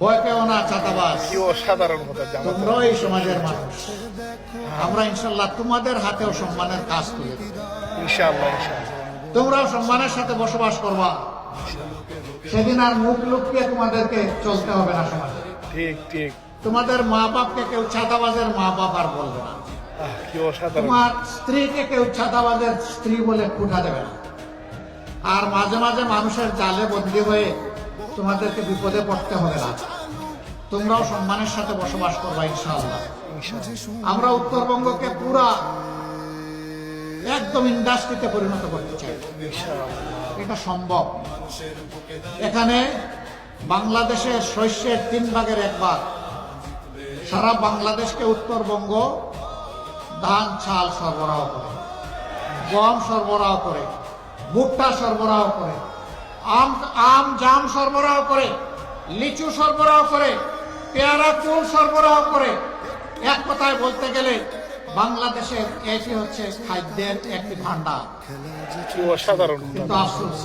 ভয় পেও না চাঁদাবাজ, কি অসাধারণ কথা জামাত। তোমরাও এই সমাজের মানুষ। আমরা ইনশাল্লাহ তোমাদের হাতেও সম্মানের কাজ তুলে দেব। ইনশাআল্লাহ ইনশাআল্লাহ তোমরাও সম্মানের সাথে বসবাস করবা, সেদিন আর মুখ লুকিয়ে তোমাদেরকে চলতে হবে না সমাজে। ঠিক ঠিক। তোমাদের মা বাপকে কেউ চাঁদাবাজের মা বাপ আর বলবে না, কি অসাধারণ। তোমার স্ত্রীকে কেউ চাঁদাবাজের স্ত্রী বলে কুঠা দেবে না। আর মাঝে মাঝে মানুষের জালে বন্দী হয়ে তোমাদেরকে বিপদে পড়তে হবে না। তোমরাও সম্মানের সাথে বসবাস করবা ইনশাআল্লাহ। আমরা উত্তরবঙ্গকে পুরা একদম ইন্ডাস্ট্রিতে পরিণত করতে চাই, এটা সম্ভব। এখানে বাংলাদেশের শস্যের 3 ভাগের 1 ভাগ সারা বাংলাদেশকে উত্তরবঙ্গ ধান চাল সরবরাহ করে, গম সরবরাহ করে, ভুট্টা সরবরাহ করে, আম জাম সরবরাহ করে, লিচু সরবরাহ করে, পেয়ারা কুল সরবরাহ করে। এক কথায় বলতে গেলে বাংলাদেশের এটি হচ্ছে খাদ্যের একটি ভান্ডার। কি অসাধারণ। কিন্তু আফসোস,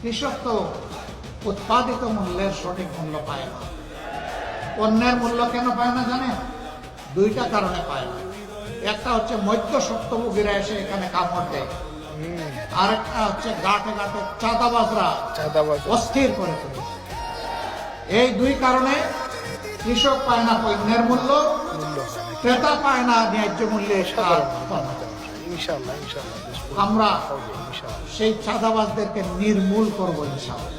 কৃষক তো উৎপাদিত মূল্যের সঠিক মূল্য পায় না। পণ্যের মূল্য কেন পায় না জানেন? 2টা কারণে পায় না। একটা হচ্ছে মধ্য স্বত্বভোগীরা এসে এখানে কামড় দেয়, আরেকটা হচ্ছে ঘাটে ঘাটে চাঁদাবাজরা অস্থির করে তোলে। এই 2 কারণে কৃষক পায় না পণ্যের মূল্য, ক্রেতা পায় না ন্যায্য মূল্যে। ইনশাআল্লাহ ইনশাআল্লাহ আমরা সেই চাঁদাবাজদেরকে নির্মূল করবো ইনশাআল্লাহ।